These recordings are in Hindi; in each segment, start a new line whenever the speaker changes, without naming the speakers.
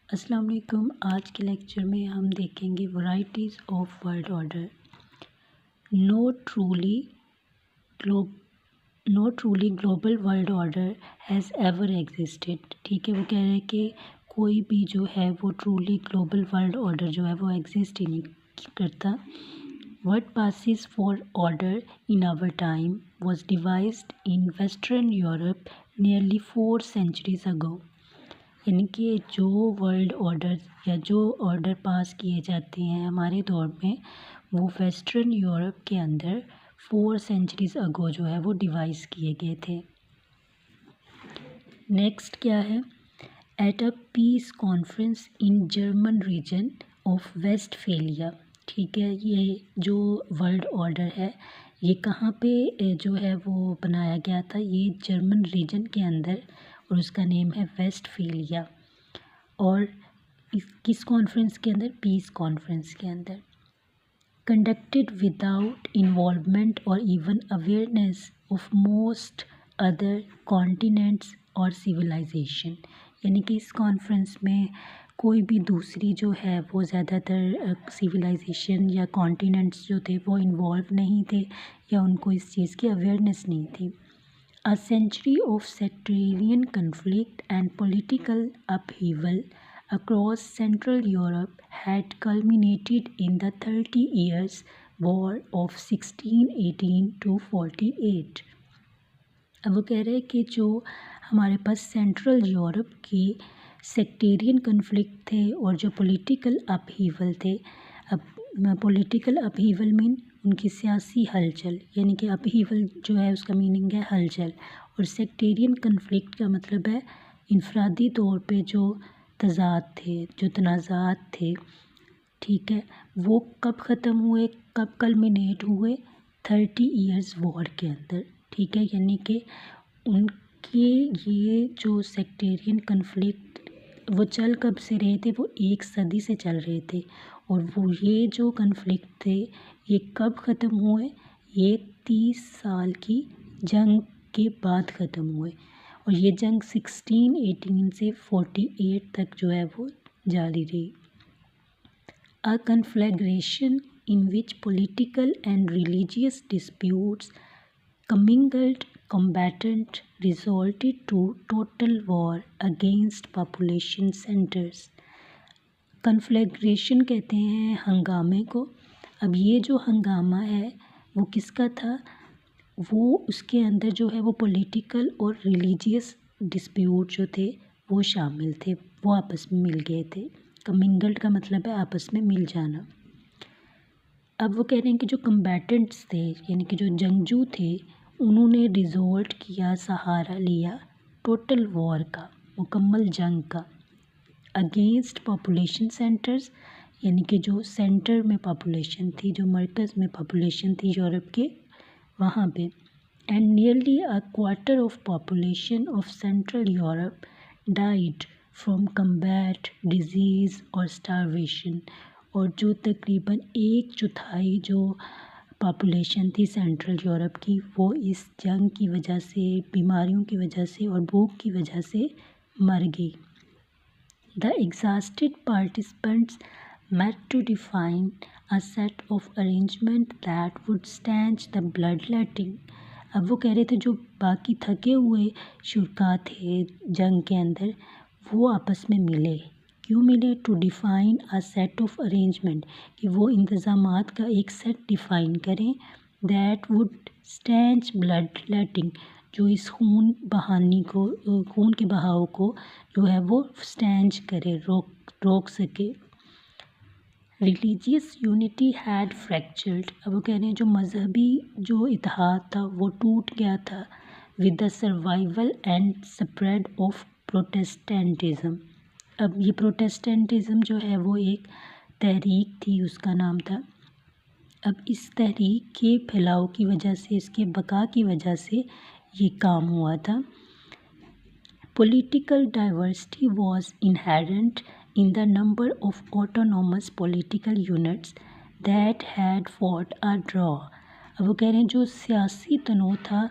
अस्सलाम वालेकुम। आज के लेक्चर में हम देखेंगे varieties of world order. No truly global world order has ever existed. ठीक है, वो कह रहे हैं कि कोई भी जो है वो ट्रूली ग्लोबल वर्ल्ड ऑर्डर जो है वो एग्जिस्ट ही नहीं करता। What passes for order in our time was devised in Western Europe nearly 4 centuries ago। यानी कि जो वर्ल्ड ऑर्डर या जो ऑर्डर पास किए जाते हैं हमारे दौर में, वो वेस्टर्न यूरोप के अंदर 4 सेंचुरीज़ अगो जो है वो डिवाइस किए गए थे। नेक्स्ट क्या है? At a peace conference in German region of Westphalia. ठीक है, ये जो वर्ल्ड ऑर्डर है ये कहाँ पे जो है वो बनाया गया था? ये जर्मन रीजन के अंदर, और उसका नेम है वेस्टफेलिया। और किस कॉन्फ्रेंस के अंदर? पीस कॉन्फ्रेंस के अंदर। कंडक्टेड विदाउट इन्वॉल्वमेंट और even awareness of most other continents और सिविलाइजेशन। यानी कि इस कॉन्फ्रेंस में कोई भी दूसरी जो है वो ज़्यादातर सिविलाइजेशन या कॉन्टिनेंट्स जो थे वो इन्वॉल्व नहीं थे या उनको इस चीज़ की अवेयरनेस नहीं थी। A century of sectarian conflict and political upheaval across Central Europe had culminated in the 30 Years' War of 1618 to 48। अब वो कह रहे हैं कि जो हमारे पास सेंट्रल यूरोप की सेक्टेरियन कन्फ्लिक्ट थे और जो पॉलिटिकल अपहीवल थे। अब पॉलिटिकल अपहीवल मीन उनकी सियासी हलचल, यानी कि अपहीवल जो है उसका मीनिंग है हलचल, और सेक्टेरियन कन्फ्लिक्ट का मतलब है इनफरादी तौर पे जो तज़ाद थे, जो तनाज़ात थे। ठीक है, वो कब ख़त्म हुए, कब कल्मिनेट हुए? 30 ईयर्स वॉर के अंदर। ठीक है, यानी कि उनके ये जो सेक्टेरियन कन्फ्लिक्ट वो चल कब से रहे थे? वो 1 सदी से चल रहे थे। और वो ये जो कन्फ्लिक्ट थे ये कब ख़त्म हुए? ये 30 साल की जंग के बाद ख़त्म हुए। और ये जंग 1618 से 48 तक जो है वो जारी रही। A conflagration in which political and religious disputes commingled combatant resulted to total war against population centers। कन्फ्लैग्रेशन कहते हैं हंगामे को। अब ये जो हंगामा है वो किसका था? वो उसके अंदर जो है वो पॉलिटिकल और रिलीजियस डिस्प्यूट जो थे वो शामिल थे, वो आपस में मिल गए थे। कमिंगल्ड का मतलब है आपस में मिल जाना। अब वो कह रहे हैं कि जो कम्बैटेंट्स थे यानी कि जो जंगजू थे उन्होंने रिजोल्ट किया, सहारा लिया टोटल वॉर का, मुकम्मल जंग का, अगेंस्ट पॉपुलेशन सेंटर्स, यानी कि जो सेंटर में पॉपुलेशन थी, जो मरकज़ में पॉपुलेशन थी यूरोप के, वहाँ पे। And nearly a quarter of population of central Europe died from combat, disease और स्टारवेशन। और जो तकरीबन 1/4 जो पॉपुलेशन थी सेंट्रल यूरोप की वो इस जंग की वजह से, बीमारियों की वजह से और भूख की वजह से मर गई। The exhausted participants met to define a set of arrangement that would stanch the bloodletting। अब वो कह रहे थे जो बाकी थके हुए शुरका थे जंग के अंदर वो आपस में मिले। क्यों मिले? To define a set of arrangement, कि वो इंतज़ामात का एक सेट डिफ़ाइन करें। That would staunch blood letting, जो इस खून बहानी को, खून के बहाव को जो है वो स्टैंच करे, रोक सके। Religious unity had fractured. अब वो कह रहे हैं जो मज़हबी जो इत्तेहाद था वो टूट गया था with the survival and spread of Protestantism. अब ये प्रोटेस्टेंटिज़म जो है वो एक तहरीक थी, उसका नाम था। अब इस तहरीक के फैलाव की वजह से, इसके बका की वजह से ये काम हुआ था। Political diversity was inherent in the number of autonomous political units that had fought a draw। अब वो कह रहे हैं जो सियासी तनों था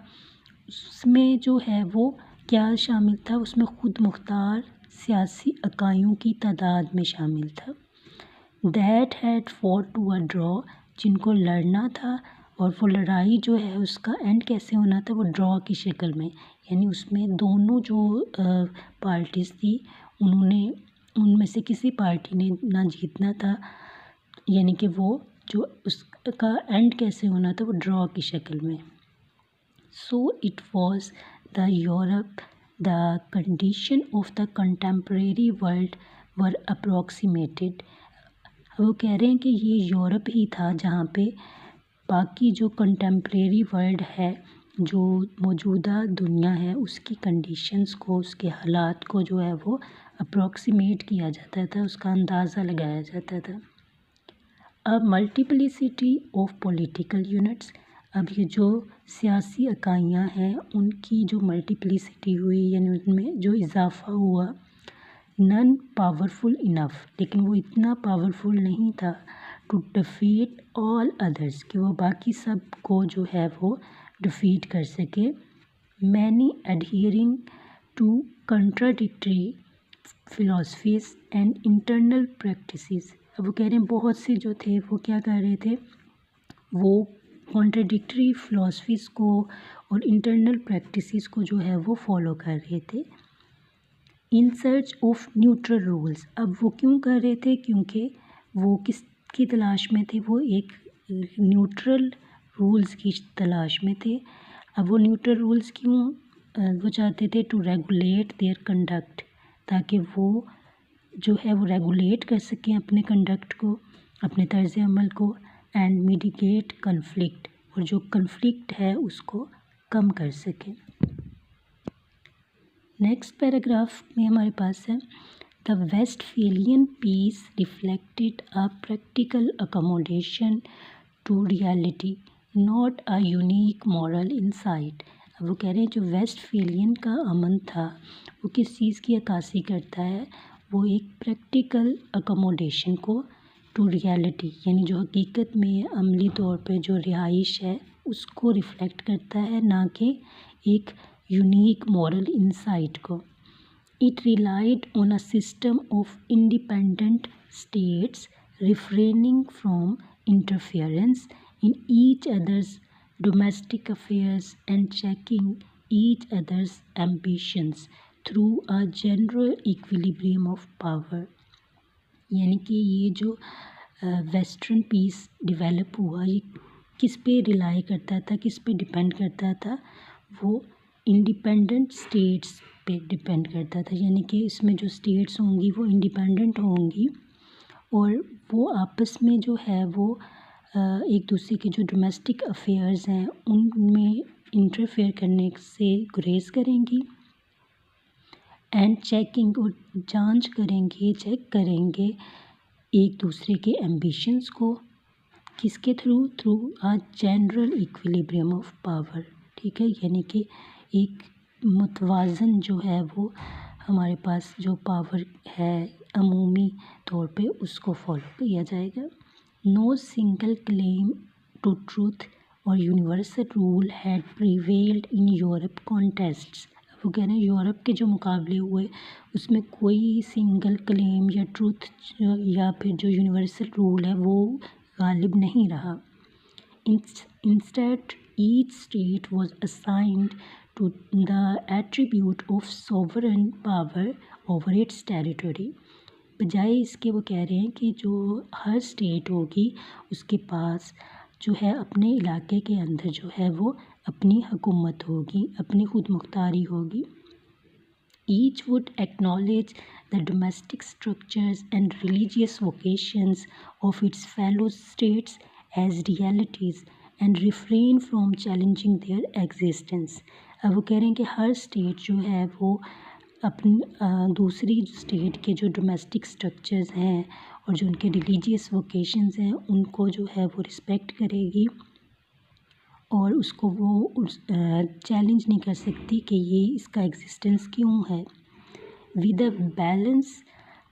उसमें जो है वो क्या शामिल था? उसमें खुद मुख्तार सियासी इकाइयों की तादाद में शामिल था। That had fought to a draw, जिनको लड़ना था, और वो लड़ाई जो है उसका एंड कैसे होना था, वो ड्रॉ की शक्ल में, यानी उसमें दोनों जो पार्टीज़ थी उन्होंने, उनमें से किसी पार्टी ने ना जीतना था, यानी कि वो जो उसका एंड कैसे होना था वो ड्रॉ की शक्ल में। So it was the Europe, the condition of the contemporary world were approximated. वो कह रहे हैं कि ये यूरोप ही था जहाँ पे बाकी जो कंटेम्प्रेरी वर्ल्ड है, जो मौजूदा दुनिया है, उसकी कंडीशंस को, उसके हालात को जो है वो अप्रोक्सीमेट किया जाता था, उसका अंदाज़ा लगाया जाता था। अ मल्टीप्लिसिटी ऑफ पॉलिटिकल यूनिट्स, अब ये जो सियासी इकाइयाँ हैं उनकी जो मल्टीप्लिसिटी हुई, यानी उनमें जो इजाफ़ा हुआ, नन पावरफुल इनफ, लेकिन वो इतना पावरफुल नहीं था टू डिफीट ऑल अदर्स, कि वो बाकी सब को जो है वो डिफीट कर सके। Many adhering to contradictory philosophies and internal practices. अब वो कह रहे हैं बहुत से जो थे वो क्या कर रहे थे, वो कॉन्ट्राडिक्टरी फिलॉसफीज़ को और इंटरनल प्रैक्टिसेस को जो है वो फॉलो कर रहे थे। In search of neutral rules, अब वो क्यों कर रहे थे, क्योंकि वो किसकी तलाश में थे, वो एक न्यूट्रल रूल्स की तलाश में थे। अब वो न्यूट्रल रूल्स क्यों वो चाहते थे, टू रेगुलेट देयर कंडक्ट, ताकि वो जो है वो रेगुलेट कर सकें अपने कंडक्ट को, अपने तर्ज़ अमल को, एंड मिटिगेट कन्फ्लिक्ट, और जो कन्फ्लिक्ट है उसको कम कर सकें। नेक्स्ट पैराग्राफ में हमारे पास है, the Westphalian peace reflected a practical accommodation to reality, not a unique moral insight. अब वो कह रहे हैं जो वेस्टफेलियन का अमन था वो किस चीज़ की अक्कासी करता है, वो एक प्रैक्टिकल अकोमोडेशन को टू रियलिटी, यानी जो हकीकत में अमली तौर पे जो रिहाइश है उसको रिफ़्लेक्ट करता है, ना कि एक यूनिक मॉरल इंसाइट को। It relied on a system of independent states refraining from interference in each others domestic affairs and checking each others ambitions through a general equilibrium of power. यानी कि ये जो वेस्टर्न पीस डेवलप हुआ, ये किस पे रिलाई करता था, किस पे डिपेंड करता था, वो इंडिपेंडेंट स्टेट्स पे डिपेंड करता था, यानी कि इसमें जो स्टेट्स होंगी वो इंडिपेंडेंट होंगी और वो आपस में जो है वो एक दूसरे के जो डोमेस्टिक अफेयर्स हैं उनमें इंटरफेयर करने से गुरेज करेंगी, एंड चेकिंग, और जांच करेंगे, चेक करेंगे एक दूसरे के एम्बिशंस को, किसके through a general equilibrium of power. ठीक है, यानी कि एक मुतवाज़न जो है वो हमारे पास जो पावर है अमूमी तौर पे उसको फॉलो किया जाएगा। No single claim to truth और universal rule had prevailed in Europe contests. वो कह रहे हैं यूरोप के जो मुकाबले हुए उसमें कोई सिंगल क्लेम या ट्रूथ या फिर जो यूनिवर्सल रूल है वो गालिब नहीं रहा। Instead, each state was assigned to the attribute of sovereign power over its territory. बजाय इसके वो कह रहे हैं कि जो हर स्टेट होगी उसके पास जो है अपने इलाके के अंदर जो है वो अपनी हुकूमत होगी, अपनी खुद मुख्तारी होगी। Each would acknowledge the domestic structures and religious vocations of its fellow states as realities and refrain from challenging their existence. अब वो कह रहे हैं कि हर स्टेट जो है वो अपनी दूसरी स्टेट के जो डोमेस्टिक स्ट्रक्चर्स हैं और जो उनके रिलीजियस वोकेशंस हैं उनको जो है वो रिस्पेक्ट करेगी और उसको वो चैलेंज नहीं कर सकती कि ये इसका एग्जिस्टेंस क्यों है। With a balance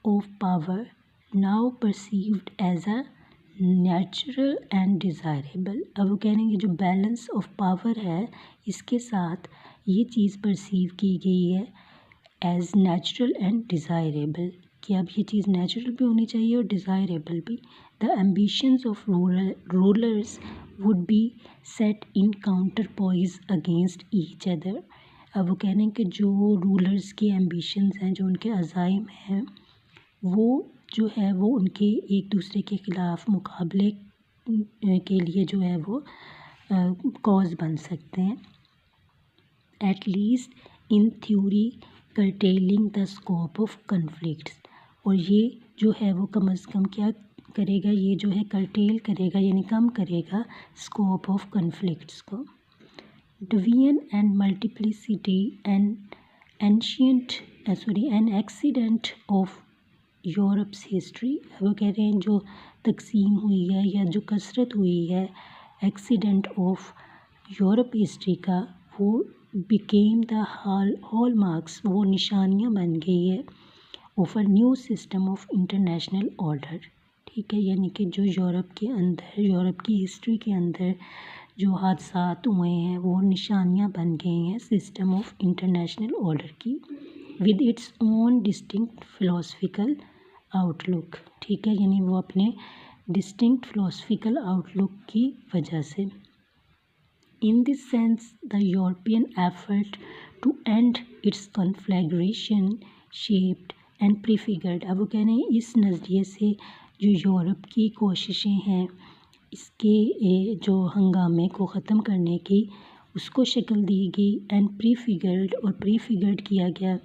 of power now perceived as a natural and desirable. अब वो कह रहे हैं कि जो बैलेंस ऑफ पावर है इसके साथ ये चीज़ परसीव की गई है एज नेचुरल एंड डिज़ायरेबल, कि अब ये चीज़ नेचुरल भी होनी चाहिए और डिज़ायरेबल भी। The ambitions of rulers would be set in counterpoise against each other. अब वो कह रहे हैं कि जो रूलर्स के एम्बिशंस हैं, जो उनके अज़ाइम हैं, वो जो है वो उनके एक दूसरे के ख़िलाफ़ मुकाबले के लिए जो है वो कॉज बन सकते हैं। At least in theory curtailing the scope of conflicts, और ये जो है वो कम अज़ कम क्या करेगा, ये जो है curtail करेगा यानी कम करेगा स्कोप ऑफ कन्फ्लिक्ट्स को। Division and multiplicity and an accident of Europe's history. वो कह रहे हैं जो तकसीम हुई है या जो कसरत हुई है एक्सीडेंट ऑफ यूरोप हिस्ट्री का, वो बिकेम द हॉल मार्क्स, वो निशानियाँ बन गई है of a new system of international order. ठीक है, यानी कि जो यूरोप के अंदर, यूरोप की हिस्ट्री के अंदर जो हादसात हुए हैं वो निशानियाँ बन गई हैं सिस्टम ऑफ इंटरनेशनल ऑर्डर की, with its own distinct philosophical outlook. ठीक है, यानी वो अपने डिस्टिंक्ट फ़िलोसफिकल आउटलुक की वजह से। In this sense, the European effort to end its conflagration shaped and prefigured। अब वो कह रहे हैं इस नज़रिए से जो यूरोप की कोशिशें हैं इसके जो हंगामे को ख़त्म करने की, उसको शक्ल दी गई एंड प्रीफिगर्ड, और प्रीफिगर्ड किया गया